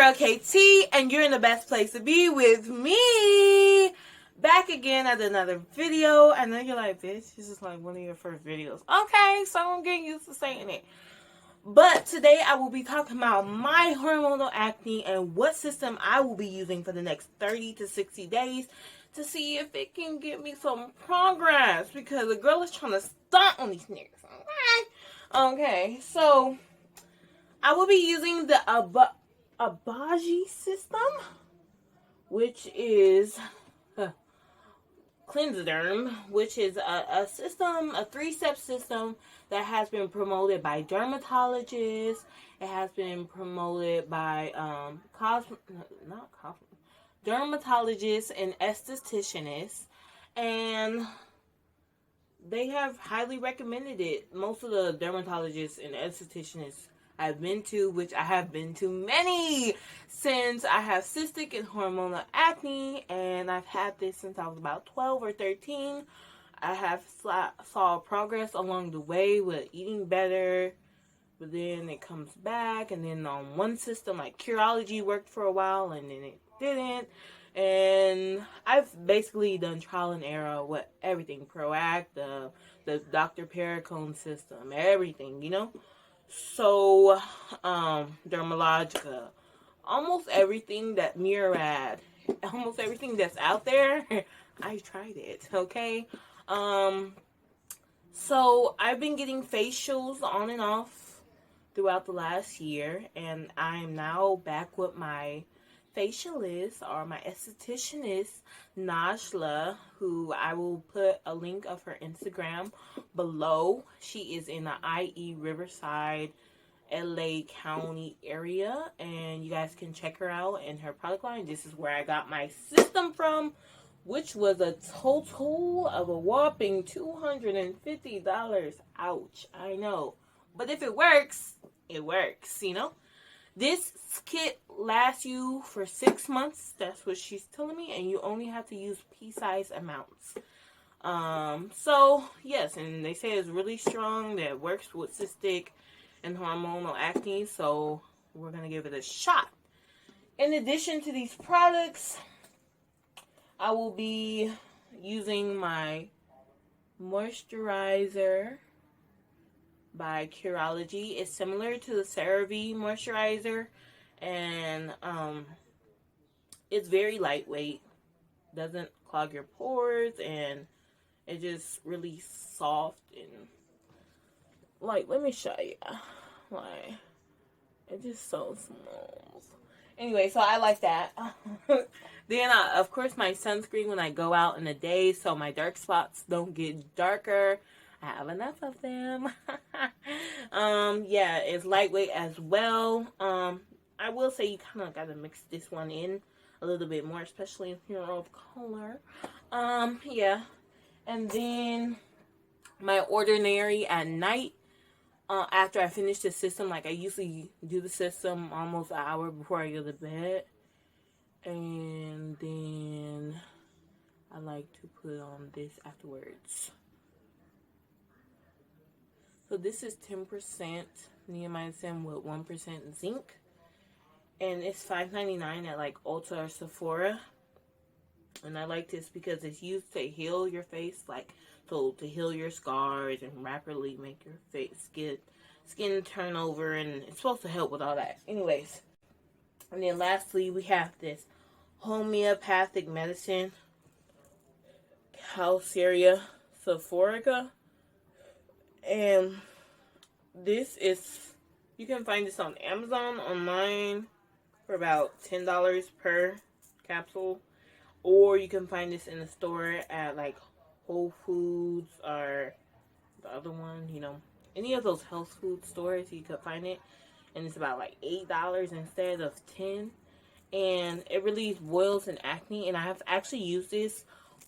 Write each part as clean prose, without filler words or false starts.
girl KT, and you're in the best place to be with me. Back again at another video. I know you're like, bitch, this is like one of your first videos. Okay, so I'm getting used to saying it. But today I will be talking about my hormonal acne and what system I will be using for the next 30 to 60 days to see if it can get me some progress, because the girl is trying to stunt on these niggas. Okay, so I will be using the Obaji system, which is Clenziderm, which is a system, a 3-step system that has been promoted by dermatologists. It has been promoted by dermatologists and estheticianists, and they have highly recommended it. Most of the dermatologists and estheticianists I've been to, which I have been to many since I have cystic and hormonal acne, and I've had this since I was about 12 or 13. I have saw progress along the way with eating better, but then it comes back, and then on one system like Curology worked for a while and then it didn't. And I've basically done trial and error with everything, Proact, the Dr. Perricone system, everything, you know. So, Dermalogica, almost everything that Murad, almost everything that's out there, I tried it, okay? So I've been getting facials on and off throughout the last year, and I am now back with my facialist, or my estheticianist, Najla, who I will put a link of her Instagram below. She is in the IE Riverside, LA County area, and you guys can check her out and her product line. This is where I got my system from, which was a total of a whopping $250. Ouch, I know. But if it works, it works, you know? This kit lasts you for 6 months. That's what she's telling me. And you only have to use pea-sized amounts. So, yes. And they say it's really strong. That it works with cystic and hormonal acne. So, we're going to give it a shot. In addition to these products, I will be using my moisturizer by Curology. It's similar to the CeraVe moisturizer, and it's very lightweight, doesn't clog your pores, and it's just really soft and like, let me show you, like, it's just so smooth. Anyway, so I like that. Then, of course, my sunscreen when I go out in the day, so my dark spots don't get darker. I have enough of them. Yeah, it's lightweight as well. I will say you kind of got to mix this one in a little bit more, especially if you're of color. Yeah. And then my ordinary at night, after I finish the system, like I usually do the system almost an hour before I go to bed. And then I like to put on this afterwards. So this is 10% neomycin with 1% zinc. And it's $5.99 at like Ulta or Sephora. And I like this because it's used to heal your face, like, so to heal your scars and rapidly make your face skin turn over, and it's supposed to help with all that. Anyways. And then lastly, we have this homeopathic medicine, Calcarea sulfurica. And this is, you can find this on Amazon online for about $10 per capsule. Or you can find this in the store at like Whole Foods or the other one, you know, any of those health food stores, you could find it. And it's about like $8 instead of $10. And it relieves boils and acne. And I have actually used this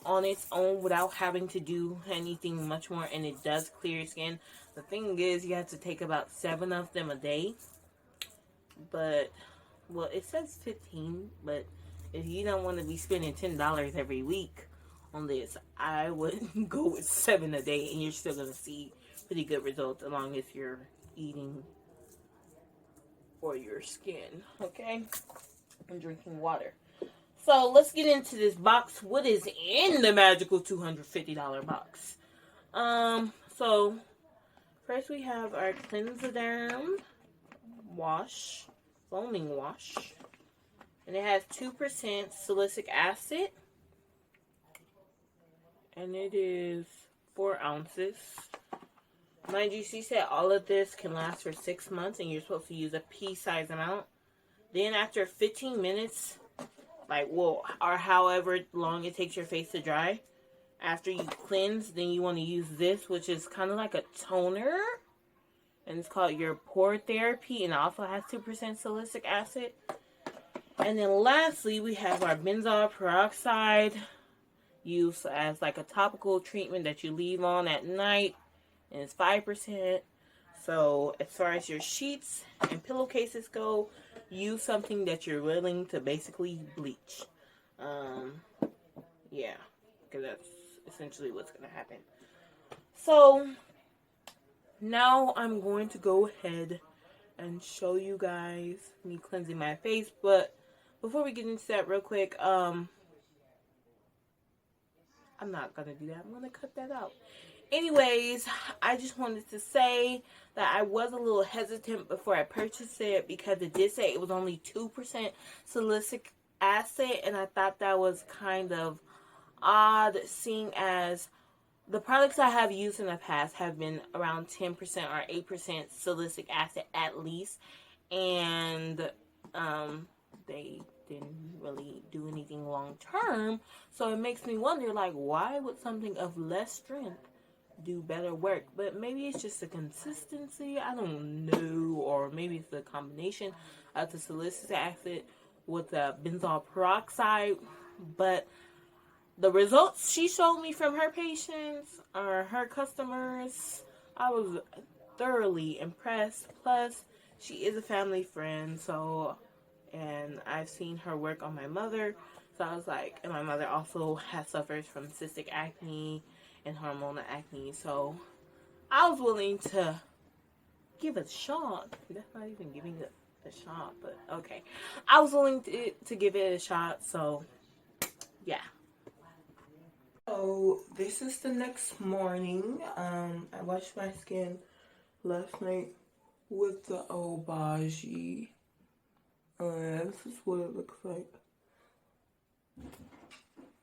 on its own without having to do anything much more, and it does clear your skin. The thing is, you have to take about 7 of them a day, but, well, it says 15, but if you don't want to be spending $10 every week on this, I would go with 7 a day, and you're still going to see pretty good results, as long as you're eating for your skin, okay? And drinking water. So let's get into this box. What is in the magical $250 box? So first we have our Clenziderm wash, foaming wash. And it has 2% salicylic acid. And it is 4 ounces. Mind you, she said all of this can last for 6 months and you're supposed to use a pea-size amount. Then after 15 minutes, or however long it takes your face to dry, after you cleanse, then you want to use this, which is kind of like a toner. And it's called your pore therapy, and it also has 2% salicylic acid. And then lastly, we have our benzoyl peroxide, used as like a topical treatment that you leave on at night, and it's 5%. So as far as your sheets and pillowcases go, use something that you're willing to basically bleach. Yeah, because that's essentially what's going to happen. So now I'm going to go ahead and show you guys me cleansing my face. But before we get into that real quick, I'm not going to do that. I'm going to cut that out. Anyways, I just wanted to say that I was a little hesitant before I purchased it because it did say it was only 2% salicylic acid, and I thought that was kind of odd, seeing as the products I have used in the past have been around 10% or 8% salicylic acid at least, and they didn't really do anything long term. So it makes me wonder, like, why would something of less strength do better work? But maybe it's just the consistency, I don't know, or maybe it's the combination of the salicylic acid with the benzoyl peroxide. But the results she showed me from her patients or her customers, I was thoroughly impressed. Plus, she is a family friend, and I've seen her work on my mother. So I was like, and my mother also suffers from cystic acne and hormonal acne. So I was willing to give it a shot. That's not even giving it a shot, but okay. I was willing to give it a shot, so yeah. So this is the next morning. I washed my skin last night with the Obaji. This is what it looks like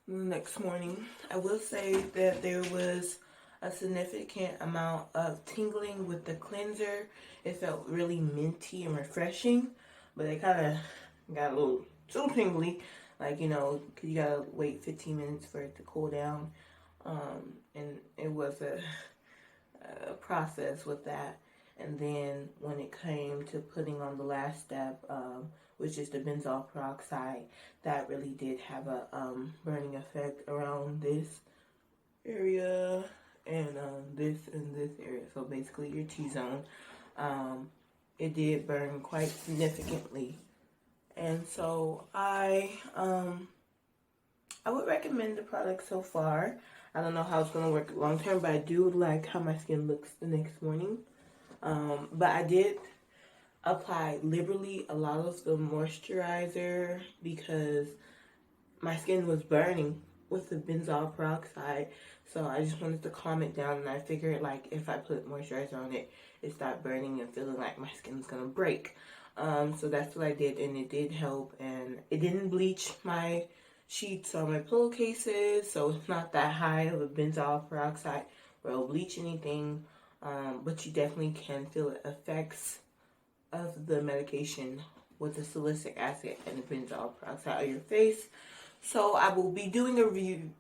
the next morning. I will say that there was a significant amount of tingling with the cleanser. It felt really minty and refreshing, but it kind of got a little too tingly. Like, because you gotta wait 15 minutes for it to cool down. And it was a process with that. And then when it came to putting on the last step, which is the benzoyl peroxide, that really did have a burning effect around this area and this area. So basically your T-zone. It did burn quite significantly. And so I would recommend the product so far. I don't know how it's going to work long term, but I do like how my skin looks the next morning. But I did apply liberally a lot of the moisturizer because my skin was burning with the benzoyl peroxide. So I just wanted to calm it down, and I figured, like, if I put moisturizer on it, it stopped burning and feeling like my skin's going to break. So that's what I did, and it did help, and it didn't bleach my sheets or my pillowcases, so it's not that high of a benzoyl peroxide where it'll bleach anything, but you definitely can feel the effects of the medication with the salicylic acid and the benzoyl peroxide on your face. So I will be doing a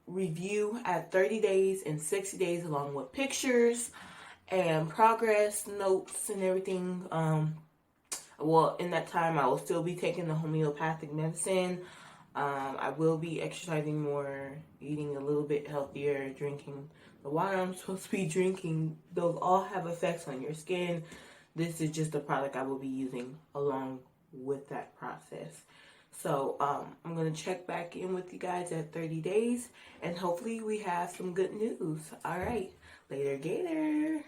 review at 30 days and 60 days along with pictures and progress notes and everything. Well, in that time, I will still be taking the homeopathic medicine. I will be exercising more, eating a little bit healthier, drinking the water I'm supposed to be drinking. Those all have effects on your skin. This is just a product I will be using along with that process. So I'm going to check back in with you guys at 30 days, and hopefully we have some good news. All right, later, gator.